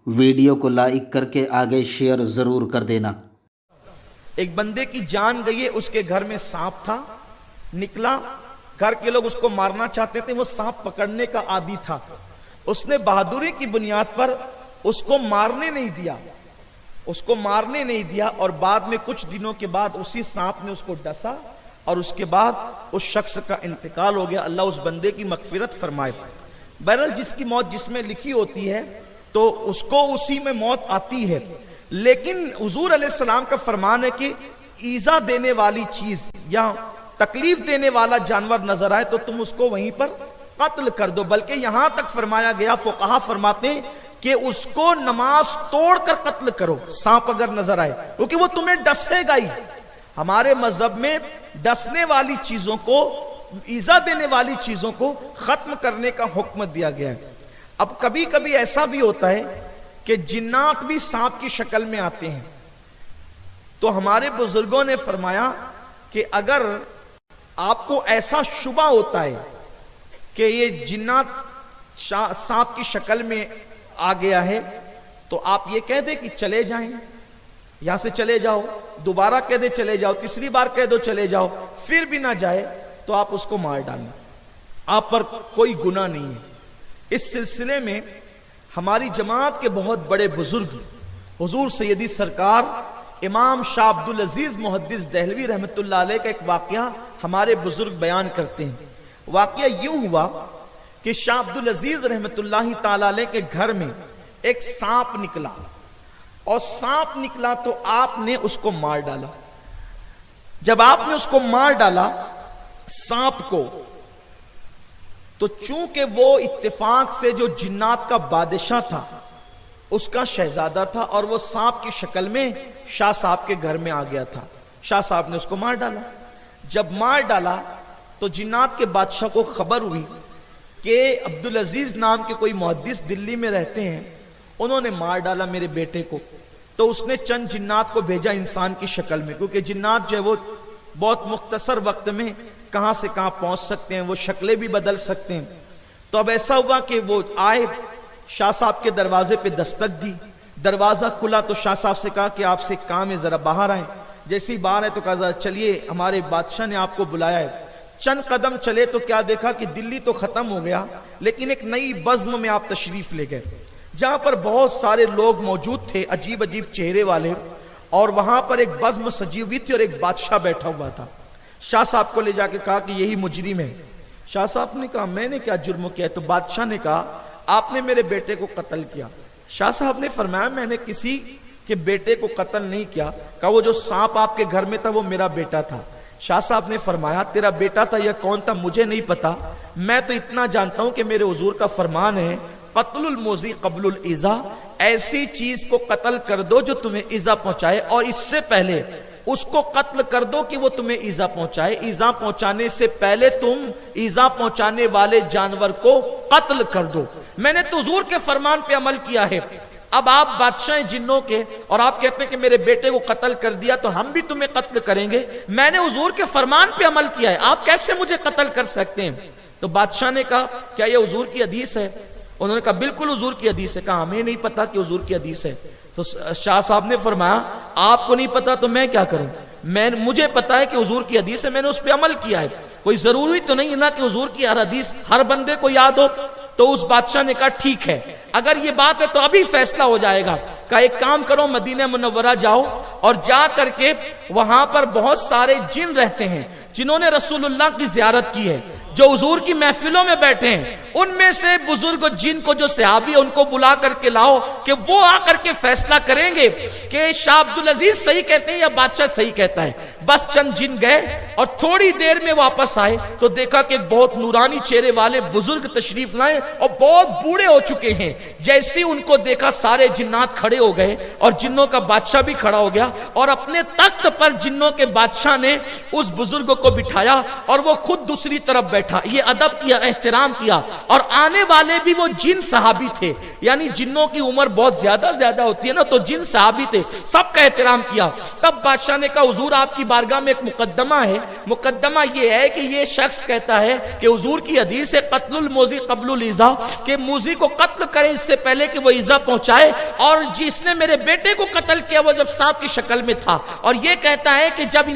Video کو like کر کے آگے شیئر ضرور کر دینا۔ ایک بندے کی جان گئی ہے، اس کے گھر میں سانپ تھا، نکلا، گھر کے لوگ اس کو مارنا چاہتے تھے، وہ سانپ پکڑنے کا عادی تھا، اس نے بہادری کی بنیاد پر اس کو مارنے نہیں دیا، اور بعد میں کچھ دنوں کے بعد اسی سانپ نے اس کو ڈسا، اور اس کے بعد اس شخص کا انتقال ہو گیا۔ اللہ اس بندے کی مغفرت فرمائے۔ بہرحال جس کی موت جس میں لکھی ہوتی ہے تو اس کو اسی میں موت آتی ہے، لیکن حضور علیہ السلام کا فرمان ہے کہ ایذا دینے والی چیز یا تکلیف دینے والا جانور نظر آئے تو تم اس کو وہیں پر قتل کر دو، بلکہ یہاں تک فرمایا گیا، فقہا فرماتے ہیں کہ اس کو نماز توڑ کر قتل کرو، سانپ اگر نظر آئے، کیونکہ وہ تمہیں ڈسے گا ہی۔ ہمارے مذہب میں ڈسنے والی چیزوں کو، ایذا دینے والی چیزوں کو ختم کرنے کا حکم دیا گیا ہے۔ اب کبھی کبھی ایسا بھی ہوتا ہے کہ جنات بھی سانپ کی شکل میں آتے ہیں، تو ہمارے بزرگوں نے فرمایا کہ اگر آپ کو ایسا شبہ ہوتا ہے کہ یہ جنات سانپ کی شکل میں آ گیا ہے تو آپ یہ کہہ دیں کہ چلے جائیں، یہاں سے چلے جاؤ، دوبارہ کہہ دے چلے جاؤ، تیسری بار کہہ دو چلے جاؤ، پھر بھی نہ جائے تو آپ اس کو مار ڈالیں، آپ پر کوئی گناہ نہیں ہے۔ اس سلسلے میں ہماری جماعت کے بہت بڑے بزرگ حضور سیدی سرکار امام شاہ عبدالعزیز محدث دہلوی رحمۃ اللہ علیہ کا ایک واقعہ ہمارے بزرگ بیان کرتے ہیں۔ واقعہ یوں ہوا کہ شاہ عبدالعزیز رحمۃ اللہ تعالی علیہ کے گھر میں ایک سانپ نکلا، اور سانپ نکلا تو آپ نے اس کو مار ڈالا۔ جب آپ نے اس کو مار ڈالا سانپ کو، تو چونکہ وہ اتفاق سے جو جنات کا بادشاہ تھا اس کا شہزادہ تھا، اور وہ سانپ کی شکل میں شاہ صاحب کے گھر میں آ گیا تھا، شاہ صاحب نے اس کو مار ڈالا۔ جب مار ڈالا تو جنات کے بادشاہ کو خبر ہوئی کہ عبدالعزیز نام کے کوئی محدث دلی میں رہتے ہیں، انہوں نے مار ڈالا میرے بیٹے کو۔ تو اس نے چند جنات کو بھیجا انسان کی شکل میں، کیونکہ جنات جو ہے وہ بہت مختصر وقت میں کہاں سے کہاں پہنچ سکتے ہیں، وہ شکلیں بھی بدل سکتے ہیں۔ تو اب ایسا ہوا کہ وہ آئے، شاہ صاحب کے دروازے پہ دستک دی، دروازہ کھلا تو شاہ صاحب سے کہا کہ آپ سے کام ہے، ذرا باہر آئیں۔ جیسی باہر ہے تو کہا ذرا چلیے، ہمارے بادشاہ نے آپ کو بلایا ہے۔ چند قدم چلے تو کیا دیکھا کہ دلی تو ختم ہو گیا، لیکن ایک نئی بزم میں آپ تشریف لے گئے، جہاں پر بہت سارے لوگ موجود تھے، عجیب عجیب چہرے والے، اور وہاں پر ایک بزم سجی ہوئی تھی اور ایک بادشاہ بیٹھا ہوا تھا۔ شاہ صاحب کو لے جا کے کہا کہ یہی مجرم ہے۔ شاہ صاحب نے کہا میں نے کیا جرم کیا ہے؟ تو بادشاہ نے کہا آپ نے میرے بیٹے کو قتل کیا۔ شاہ صاحب نے فرمایا میں نے کسی کے بیٹے کو قتل نہیں کیا۔ کہا وہ جو سانپ آپ کے گھر میں تھا وہ میرا بیٹا تھا۔ شاہ صاحب نے فرمایا تیرا بیٹا تھا یا کون تھا مجھے نہیں پتا، میں تو اتنا جانتا ہوں کہ میرے حضور کا فرمان ہے قتل الموذی قبل الایذا، ایسی چیز کو قتل کر دو جو تمہیں ایذا پہنچائے، اور اس سے پہلے اس کو قتل کر دو کہ وہ تمہیں ایذا پہنچائے، ایذا پہنچانے سے پہلے تم ایذا پہنچانے والے جانور کو قتل کر دو۔ میں نے تو حضور کے فرمان پہ عمل کیا ہے۔ اب آپ بادشاہ جنوں کے اور آپ کہتے ہیں کہ میرے بیٹے کو قتل کر دیا تو ہم بھی تمہیں قتل کریں گے، میں نے حضور کے فرمان پہ عمل کیا ہے، آپ کیسے مجھے قتل کر سکتے ہیں؟ تو بادشاہ نے کہا کیا یہ حضور کی حدیث ہے؟ انہوں نے کہا بالکل حضور کی حدیث ہے۔ کہا ہمیں نہیں پتا کہ حضور کی حدیث ہے۔ تو شاہ صاحب نے فرمایا آپ کو نہیں پتا تو میں کیا کروں، مجھے پتا ہے کہ حضور کی حدیث ہے، میں نے اس پہ عمل کیا ہے، کوئی ضروری تو نہیں نا کہ حضور کی ہر حدیث ہر بندے کو یاد ہو۔ تو اس بادشاہ نے کہا ٹھیک ہے، اگر یہ بات ہے تو ابھی فیصلہ ہو جائے گا۔ کہا ایک کام کرو مدینہ منورہ جاؤ، اور جا کر کے وہاں پر بہت سارے جن رہتے ہیں جنہوں نے رسول اللہ کی زیارت کی ہے، جو حضور کی محفلوں میں بیٹھے ہیں، ان میں سے بزرگ جن کو جو صحابی ان کو بلا کر کے لاؤ کہ وہ آ کر کے فیصلہ کریں گے کہ شاہ عبدالعزیز صحیح کہتے ہیں یا بادشاہ صحیح کہتا ہے۔ بس چند جن گئے اور تھوڑی دیر میں واپس آئے تو دیکھا کہ ایک بہت نورانی چہرے والے بزرگ تشریف لائے اور بہت بوڑھے ہو چکے ہیں۔ جیسے ان کو دیکھا سارے جنات کھڑے ہو گئے اور جنوں کا بادشاہ بھی کھڑا ہو گیا، اور اپنے تخت پر جنوں کے بادشاہ نے اس بزرگ کو بٹھایا اور وہ خود دوسری طرف بیٹھا۔ یہ ادب کیا، احترام کیا، اور آنے والے بھی وہ جن صحابی تھے، یعنی جنوں کی عمر بہت زیادہ ہوتی ہے نا، تو جن صحابی تھے، سب کا احترام کیا۔ تب بادشاہ نے کہا حضور آپ کی بارگاہ میں ایک مقدمہ ہے، مقدمہ یہ ہے کہ یہ شخص کہتا ہے کہ حضور کی حدیث ہے قتل الموذی قبل الایذاء، کہ موذی کو قتل کرے اس سے پہلے کہ وہ ایذا پہنچائے، اور جس نے میرے بیٹے کو قتل کیا وہ جب سانپ کی شکل میں تھا، اور یہ کہتا ہے کہ جب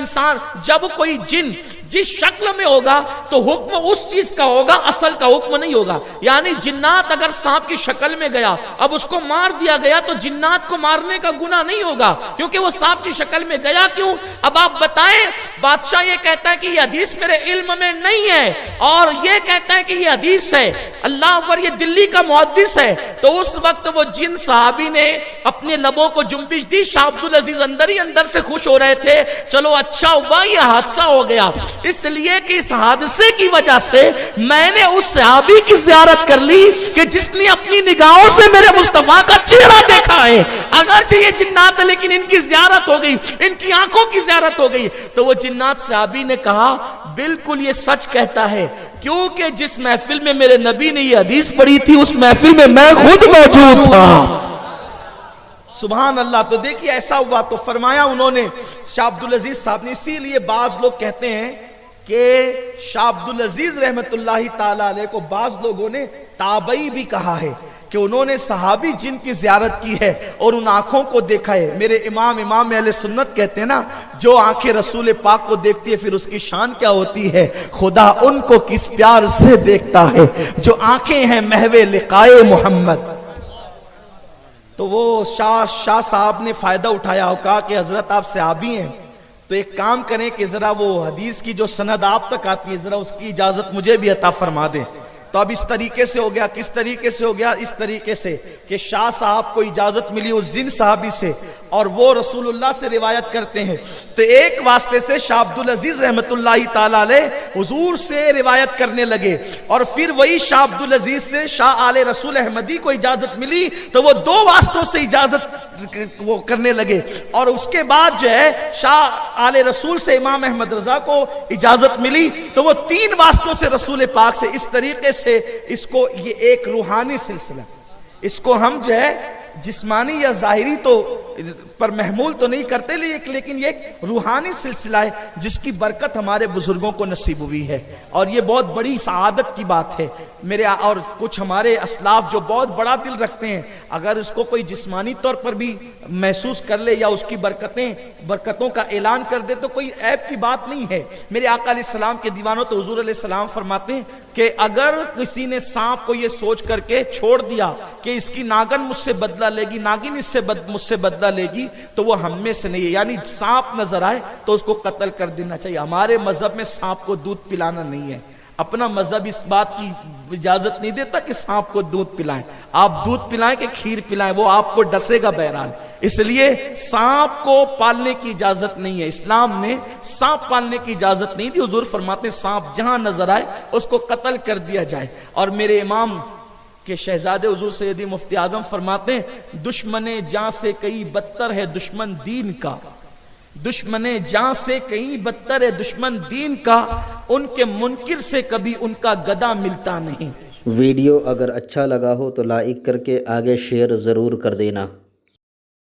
کوئی جن جس شکل میں ہوگا تو حکم اس چیز کا ہوگا، اصل کا حکم نہیں ہوگا، یعنی جنات اگر سانپ کی شکل میں گیا اب اس کو مار دیا گیا تو جنات کو مارنے کا گناہ نہیں ہوگا کیونکہ وہ سانپ کی شکل میں گیا کیوں؟ اب آپ بتائیں، بادشاہ یہ کہتا ہے کہ یہ حدیث میرے علم میں نہیں ہے، اور یہ کہتا ہے کہ یہ حدیث ہے، اللہ اکبر، یہ دلی کا محدث ہے۔ تو اس وقت وہ جن صحابی نے اپنے لبوں کو جنبش دی، شاہ عبدالعزیز اندر ہی اندر سے خوش ہو رہے تھے، چلو اچھا ہوا یہ حادثہ ہو گیا، اس لیے کہ اس حادثے کی وجہ سے میں نے اس صحابی کی زیارت کر لی کہ جس نے اپنی نگاہوں سے میرے مصطفیٰ کا چہرہ دیکھا ہے، اگرچہ یہ جنات ہے لیکن ان کی زیارت ہو گئی، ان کی آنکھوں کی زیارت ہو گئی۔ تو وہ جنات صحابی نے کہا بالکل یہ سچ کہتا ہے، کیونکہ جس محفل میں میرے نبی نے یہ حدیث پڑھی تھی اس محفل میں میں خود موجود تھا۔ سبحان اللہ۔ تو دیکھیے ایسا ہوا، تو فرمایا انہوں نے شاہ عبدالعزیز صاحب نے، اسی لیے بعض لوگ کہتے ہیں کہ شاہ عبدالعزیز رحمت اللہ تعالی علیہ کو بعض لوگوں نے تابعی بھی کہا ہے کہ انہوں نے صحابی جن کی زیارت کی ہے اور ان آنکھوں کو دیکھا ہے۔ میرے امام اہل سنت کہتے ہیں نا، جو آنکھیں رسول پاک کو دیکھتی ہے پھر اس کی شان کیا ہوتی ہے، خدا ان کو کس پیار سے دیکھتا ہے جو آنکھیں ہیں محو لقائے محمد۔ تو وہ شاہ صاحب نے فائدہ اٹھایا اور کہا کہ حضرت آپ صحابی ہیں تو ایک کام کریں کہ ذرا وہ حدیث کی جو سند آپ تک آتی ہے ذرا اس کی اجازت مجھے بھی عطا فرما دیں۔ تو اب اس طریقے سے ہو گیا، کس طریقے سے ہو گیا؟ اس طریقے سے کہ شاہ صاحب کو اجازت ملی اس جن صحابی سے اور وہ رسول اللہ سے روایت کرتے ہیں، تو ایک واسطے سے شاہ عبدالعزیز رحمت اللہ تعالی علیہ حضور سے روایت کرنے لگے، اور پھر وہی شاہ عبدالعزیز سے شاہ آل رسول احمدی کو اجازت ملی، تو وہ دو واسطوں سے اجازت وہ کرنے لگے، اور اس کے بعد جو ہے شاہ آل رسول سے امام احمد رضا کو اجازت ملی، تو وہ تین واسطوں سے رسول پاک سے، اس طریقے سے اس کو یہ ایک روحانی سلسلہ، اس کو ہم جو ہے جسمانی یا ظاہری تو پر محمول تو نہیں کرتے، لیکن یہ ایک روحانی سلسلہ ہے جس کی برکت ہمارے بزرگوں کو نصیب ہوئی ہے، اور یہ بہت بڑی سعادت کی بات ہے میرے، اور کچھ ہمارے اسلاف جو بہت بڑا دل رکھتے ہیں، اگر اس کو کوئی جسمانی طور پر بھی محسوس کر لے یا اس کی برکتوں کا اعلان کر دے تو کوئی عیب کی بات نہیں ہے۔ میرے آقا علیہ السلام کے دیوانوں تو حضور علیہ السلام فرماتے ہیں کہ اگر کسی نے سانپ کو یہ سوچ کر کے چھوڑ دیا کہ اس کی ناگن مجھ سے بدلہ لے گی، ناگن مجھ سے بدلہ لے گی، تو وہ ہم میں سے نہیں ہے، یعنی سانپ نظر آئے تو اس کو قتل کر دینا چاہیے۔ ہمارے مذہب میں سانپ کو دودھ پلانا نہیں ہے، اپنا مذہب اس بات کی اجازت نہیں دیتا کہ سانپ کو دودھ پلائیں، آپ دودھ پلائیں کہ کھیر پلائیں، وہ آپ کو ڈسے گا بہرحال، اس لیے سانپ کو پالنے کی اجازت نہیں ہے، اسلام نے سانپ پالنے کی اجازت نہیں دی۔ حضور فرماتے ہیں سانپ جہاں نظر آئے اس کو قتل کر دیا جائے، اور میرے امام کہ شہزادے حضور سیدی مفتی اعظم فرماتے ہیں دشمن جاں سے کئی بدتر ہے دشمن دین کا، دشمن جاں سے کئی بدتر ہے دشمن دین کا، ان کے منکر سے کبھی ان کا گدا ملتا نہیں۔ ویڈیو اگر اچھا لگا ہو تو لائک کر کے آگے شیئر ضرور کر دینا۔